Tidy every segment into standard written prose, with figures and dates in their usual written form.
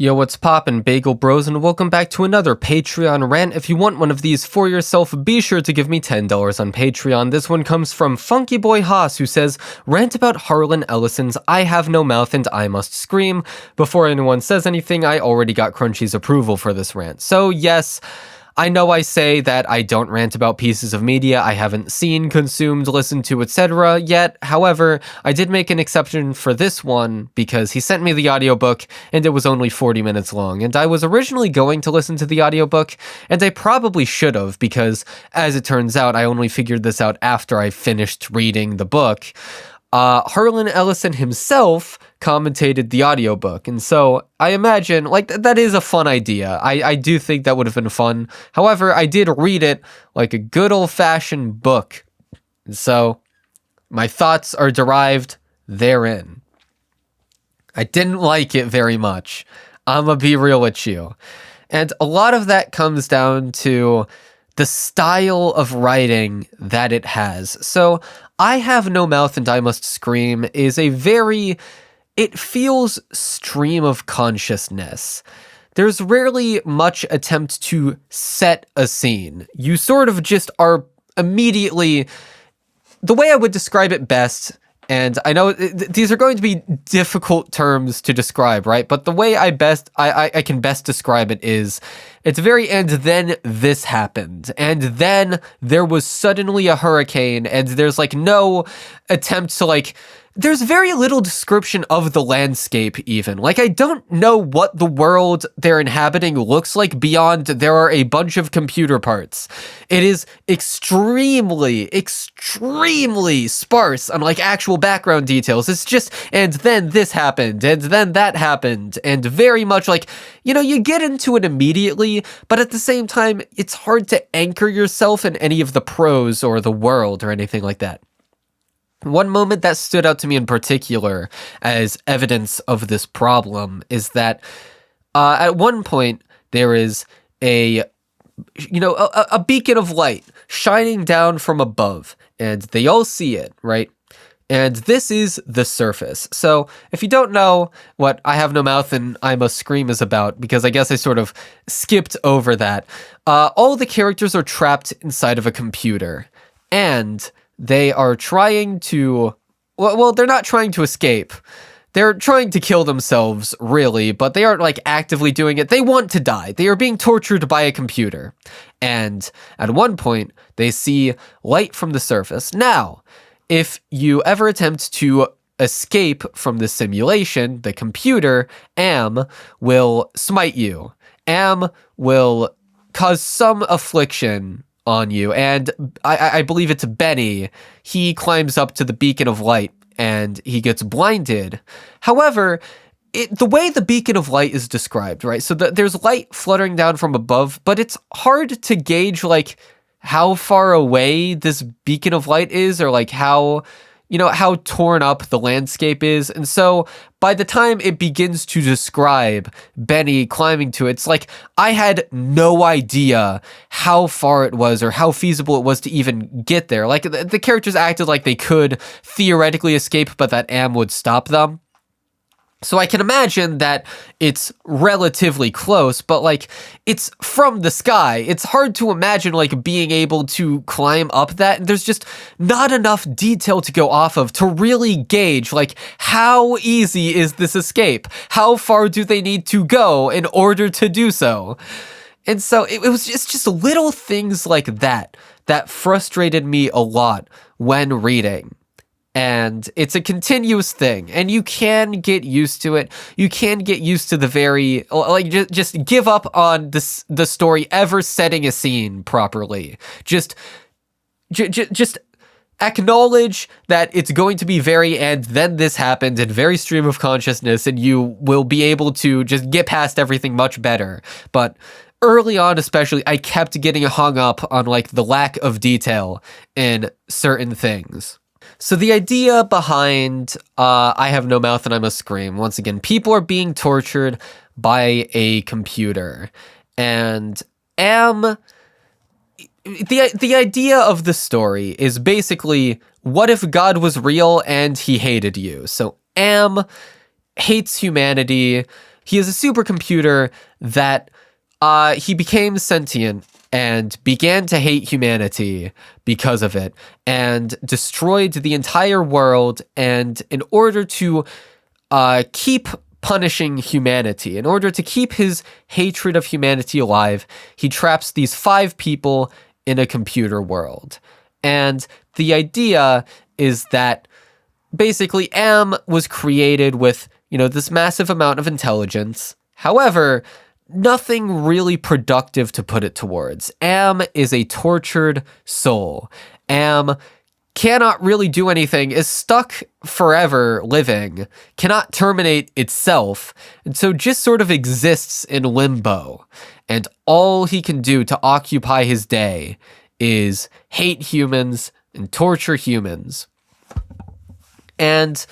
Yo, what's poppin', Bagel Bros, and welcome back to another Patreon rant. If you want one of these for yourself, be sure to give me $10 on Patreon. This one comes from Funky Boy Haas, who says, "Rant about Harlan Ellison's I Have No Mouth and I Must Scream. Before anyone says anything, I already got Crunchy's approval for this rant." So yes, I know I say that I don't rant about pieces of media I haven't seen, consumed, listened to, etc. yet. However, I did make an exception for this one because he sent me the audiobook and it was only 40 minutes long. And I was originally going to listen to the audiobook, and I probably should have because, as it turns out, I only figured this out after I finished reading the book. Harlan Ellison himself commentated the audiobook, and so I imagine, that is a fun idea. I do think that would have been fun. However, I did read it like a good old-fashioned book, and so my thoughts are derived therein. I didn't like it very much. I'ma be real with you. And a lot of that comes down to the style of writing that it has. So, I Have No Mouth and I Must Scream is it feels stream of consciousness. There's rarely much attempt to set a scene. You sort of just are immediately, the way I would describe it best, and I know these are going to be difficult terms to describe, right? But the way I can best describe it is, it's very and then this happened, and then there was suddenly a hurricane, and there's no attempt to there's very little description of the landscape even. I don't know what the world they're inhabiting looks like beyond there are a bunch of computer parts. It is extremely sparse on actual background details. It's just, and then this happened, and then that happened, and very much you get into it immediately, but at the same time, it's hard to anchor yourself in any of the prose or the world or anything like that. One moment that stood out to me in particular as evidence of this problem is that at one point there is a beacon of light shining down from above, and they all see it, right? And this is the surface. So if you don't know what I Have No Mouth and I Must Scream is about, because I guess I sort of skipped over that, all the characters are trapped inside of a computer, and they are trying to, they're not trying to escape. They're trying to kill themselves, really, but they aren't actively doing it. They want to die. They are being tortured by a computer. And at one point, they see light from the surface. Now, if you ever attempt to escape from the simulation, the computer, Am, will smite you. Am will cause some affliction on you, and I believe it's Benny. He climbs up to the beacon of light, and he gets blinded. However, the way the beacon of light is described, right? So there's light fluttering down from above, but it's hard to gauge, how far away this beacon of light is, or how torn up the landscape is. And so by the time it begins to describe Benny climbing to it, it's I had no idea how far it was or how feasible it was to even get there. The characters acted like they could theoretically escape, but that Am would stop them. So I can imagine that it's relatively close, but it's from the sky. It's hard to imagine being able to climb up that. And there's just not enough detail to go off of to really gauge how easy is this escape? How far do they need to go in order to do so? And so it was just little things like that frustrated me a lot when reading. And it's a continuous thing, and you can get used to it. You can get used to the very, just give up on the story ever setting a scene properly. Just acknowledge that it's going to be very, and then this happened, and very stream of consciousness, and you will be able to just get past everything much better. But early on especially, I kept getting hung up on the lack of detail in certain things. So the idea behind I Have No Mouth and I Must Scream, once again, people are being tortured by a computer. And the idea of the story is basically, what if God was real and he hated you? So Am hates humanity, he is a supercomputer that he became sentient and began to hate humanity because of it, and destroyed the entire world. And in order to keep punishing humanity, in order to keep his hatred of humanity alive, he traps these 5 people in a computer world. And the idea is that basically Am was created with, this massive amount of intelligence. However, nothing really productive to put it towards. Am is a tortured soul. Am cannot really do anything, is stuck forever living, cannot terminate itself, and so just sort of exists in limbo. And all he can do to occupy his day is hate humans and torture humans. And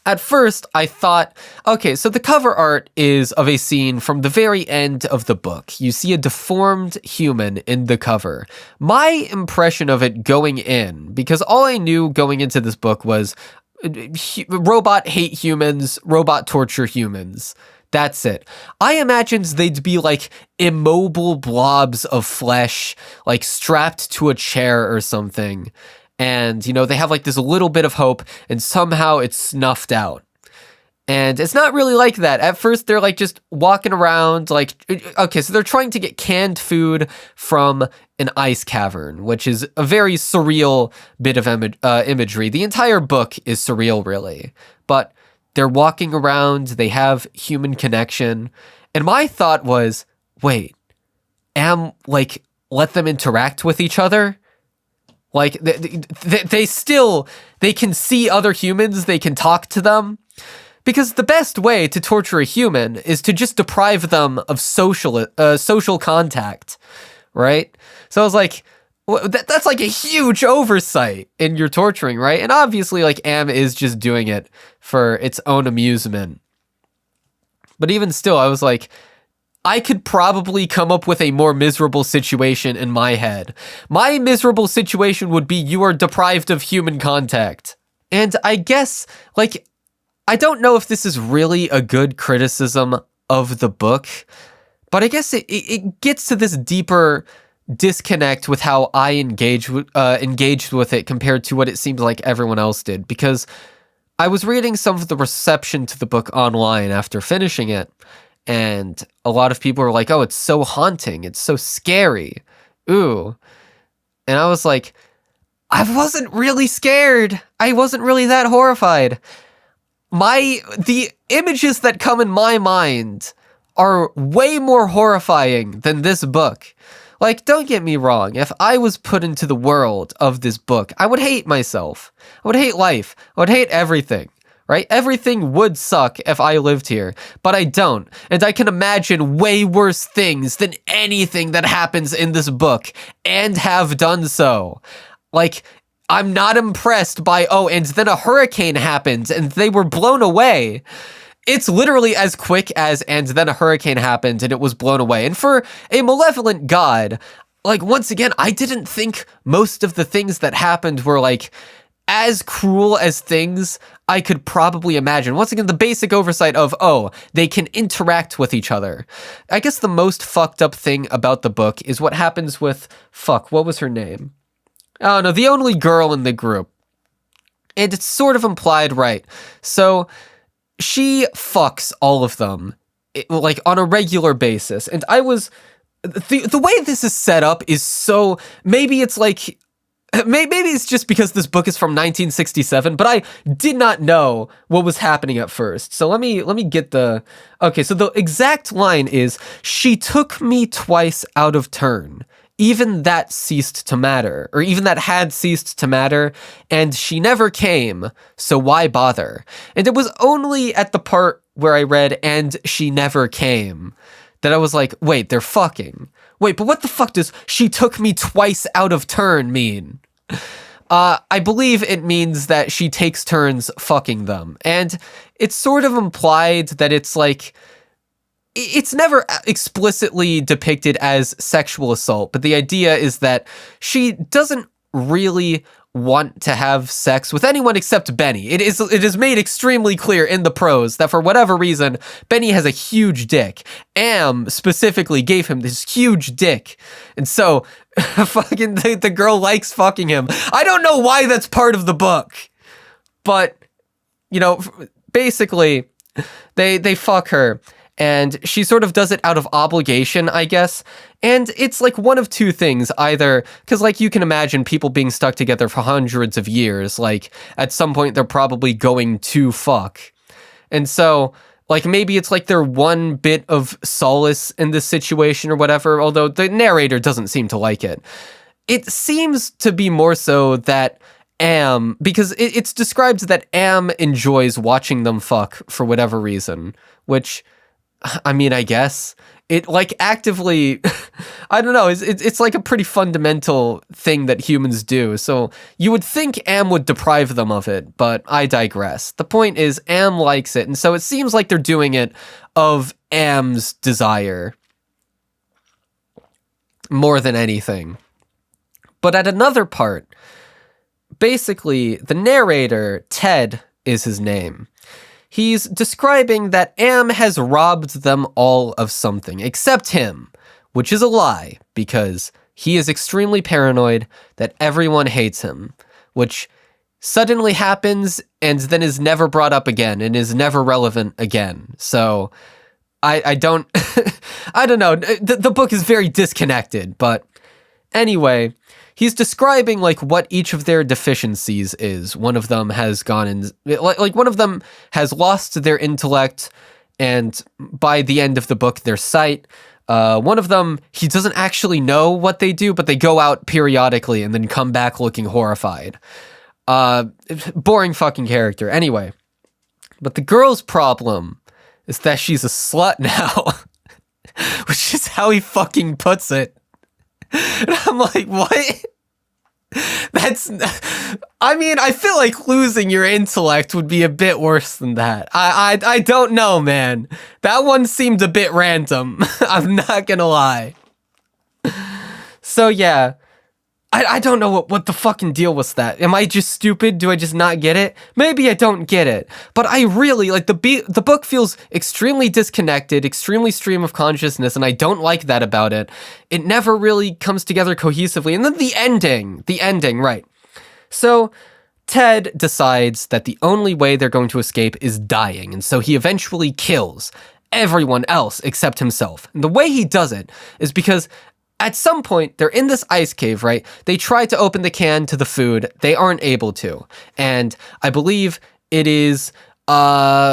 at first, I thought, okay, so the cover art is of a scene from the very end of the book. You see a deformed human in the cover. My impression of it going in, because all I knew going into this book was robot hate humans, robot torture humans. That's it. I imagined they'd be like immobile blobs of flesh, like strapped to a chair or something. And, they have like this little bit of hope, and somehow it's snuffed out. And it's not really like that. At first, they're like just walking around like, okay, so they're trying to get canned food from an ice cavern, which is a very surreal bit of imagery. The entire book is surreal, really. But they're walking around, they have human connection. And my thought was, wait, Am, like, let them interact with each other? Like, they can see other humans, they can talk to them. Because the best way to torture a human is to just deprive them of social contact, right? So I was like, that's like a huge oversight in your torturing, right? And obviously, like, Am is just doing it for its own amusement. But even still, I was like, I could probably come up with a more miserable situation in my head. My miserable situation would be you are deprived of human contact. And I guess, like, I don't know if this is really a good criticism of the book, but I guess it gets to this deeper disconnect with how I engaged with it compared to what it seemed like everyone else did. Because I was reading some of the reception to the book online after finishing it, and a lot of people were like, oh, it's so haunting. It's so scary. Ooh. And I was like, I wasn't really scared. I wasn't really that horrified. The images that come in my mind are way more horrifying than this book. Like, don't get me wrong. If I was put into the world of this book, I would hate myself. I would hate life. I would hate everything. Right? Everything would suck if I lived here, but I don't. And I can imagine way worse things than anything that happens in this book, and have done so. Like, I'm not impressed by, and then a hurricane happened and they were blown away. It's literally as quick as, and then a hurricane happened and it was blown away. And for a malevolent god, like, once again, I didn't think most of the things that happened were like as cruel as things I could probably imagine. Once again, the basic oversight of, they can interact with each other. I guess the most fucked up thing about the book is what happens with, what was her name? Oh no, the only girl in the group. And it's sort of implied, right? So she fucks all of them, like, on a regular basis. And I was, the way this is set up is so, maybe it's like, maybe it's just because this book is from 1967, but I did not know what was happening at first. So let me get okay, so the exact line is, she took me twice out of turn. Even that ceased to matter, or even that had ceased to matter, and she never came, so why bother? And it was only at the part where I read, and she never came, that I was like, wait, they're fucking. Wait, but what the fuck does she took me twice out of turn mean? I believe it means that she takes turns fucking them. And it's sort of implied that it's like, it's never explicitly depicted as sexual assault, but the idea is that she doesn't really want to have sex with anyone except Benny. It is made extremely clear in the prose that for whatever reason, Benny has a huge dick. Am specifically gave him this huge dick. And so fucking the girl likes fucking him. I don't know why that's part of the book. But, you know, basically they fuck her. And she sort of does it out of obligation, I guess. And it's like one of two things, either, because like you can imagine people being stuck together for hundreds of years, like at some point they're probably going to fuck. And so, like maybe it's like their one bit of solace in this situation or whatever, although the narrator doesn't seem to like it. It seems to be more so that Am, because it's described that Am enjoys watching them fuck for whatever reason, which... I mean, I guess it like actively, I don't know. It's like a pretty fundamental thing that humans do. So you would think Am would deprive them of it, but I digress. The point is Am likes it. And so it seems like they're doing it of Am's desire more than anything. But at another part, basically the narrator, Ted is his name. He's describing that Am has robbed them all of something, except him, which is a lie, because he is extremely paranoid that everyone hates him, which suddenly happens and then is never brought up again and is never relevant again. So I don't, I don't know. The book is very disconnected, but anyway, he's describing like what each of their deficiencies is. One of them has gone in, like one of them has lost their intellect, and by the end of the book, their sight. One of them, he doesn't actually know what they do, but they go out periodically and then come back looking horrified. Boring fucking character. Anyway, but the girl's problem is that she's a slut now, which is how he fucking puts it. And I'm like, what? I mean, I feel like losing your intellect would be a bit worse than that. I don't know, man. That one seemed a bit random. I'm not gonna lie. So yeah, I don't know what the fucking deal was that. Am I just stupid? Do I just not get it? Maybe I don't get it. But I really, like, the book feels extremely disconnected, extremely stream of consciousness, and I don't like that about it. It never really comes together cohesively. And then the ending, right. So Ted decides that the only way they're going to escape is dying, and so he eventually kills everyone else except himself. And the way he does it is because at some point, they're in this ice cave, right? They try to open the can to the food. They aren't able to. And I believe it is Benny.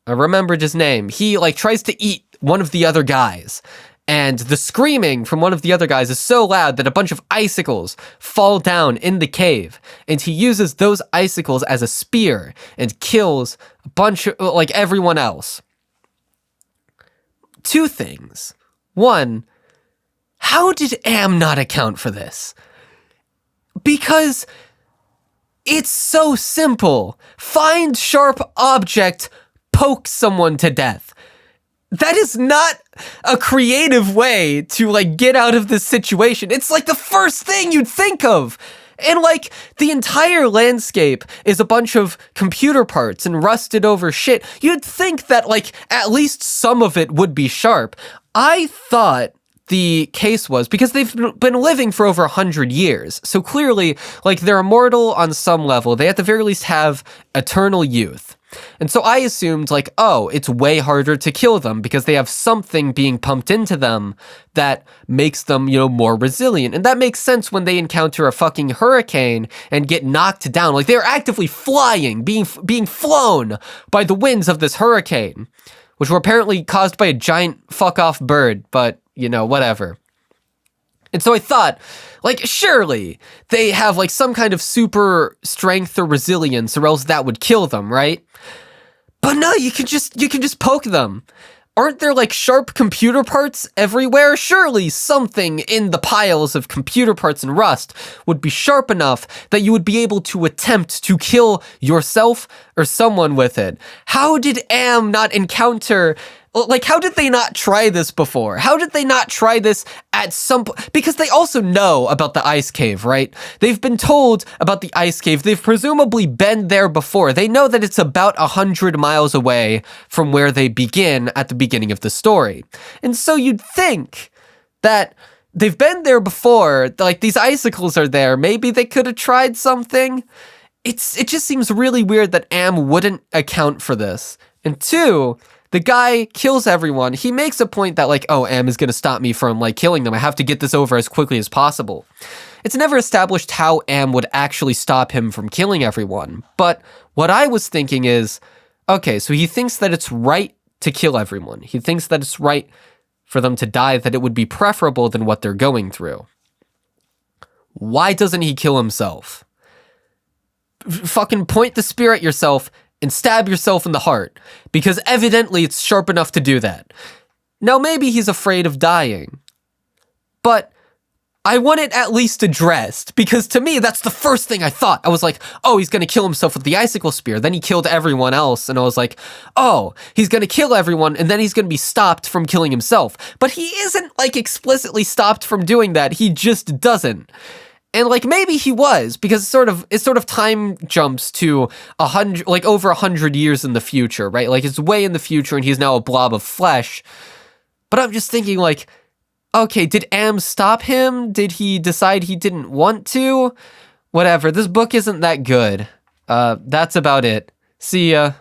I remembered his name. He like tries to eat one of the other guys. And the screaming from one of the other guys is so loud that a bunch of icicles fall down in the cave. And he uses those icicles as a spear and kills a bunch of, like, everyone else. Two things. One, how did Am not account for this? Because it's so simple. Find sharp object, poke someone to death. That is not a creative way to, like, get out of this situation. It's like the first thing you'd think of. And, like, the entire landscape is a bunch of computer parts and rusted over shit. You'd think that, like, at least some of it would be sharp. I thought the case was because they've been living for over 100 years. So clearly, like, they're immortal on some level. They at the very least have eternal youth. And so I assumed, like, oh, it's way harder to kill them because they have something being pumped into them that makes them, you know, more resilient. And that makes sense when they encounter a fucking hurricane and get knocked down. Like, they're actively flying, being flown by the winds of this hurricane, which were apparently caused by a giant fuck-off bird, but, you know, whatever. And so I thought, like, surely they have, like, some kind of super strength or resilience, or else that would kill them, right? But no, you can just poke them. Aren't there, like, sharp computer parts everywhere? Surely something in the piles of computer parts and rust would be sharp enough that you would be able to attempt to kill yourself or someone with it. How did Am not encounter Like, how did they not try this before? How did they not try this at some point? Because they also know about the ice cave, right? They've been told about the ice cave. They've presumably been there before. They know that it's about 100 miles away from where they begin at the beginning of the story. And so you'd think that they've been there before, like these icicles are there. Maybe they could have tried something. It just seems really weird that Am wouldn't account for this. And two, the guy kills everyone. He makes a point that like, oh, Am is going to stop me from like killing them. I have to get this over as quickly as possible. It's never established how Am would actually stop him from killing everyone. But what I was thinking is, okay, so he thinks that it's right to kill everyone. He thinks that it's right for them to die, that it would be preferable than what they're going through. Why doesn't he kill himself? Fucking point the spear at yourself and stab yourself in the heart, because evidently it's sharp enough to do that. Now, maybe he's afraid of dying, but I want it at least addressed, because to me, that's the first thing I thought. I was like, oh, he's going to kill himself with the icicle spear. Then he killed everyone else, and I was like, oh, he's going to kill everyone, and then he's going to be stopped from killing himself. But he isn't, like, explicitly stopped from doing that. He just doesn't. And like maybe he was, because it sort of time jumps to 100, like over 100 years in the future, right? Like it's way in the future, and he's now a blob of flesh. But I'm just thinking, like, okay, did Am stop him? Did he decide he didn't want to? Whatever. This book isn't that good. That's about it. See ya.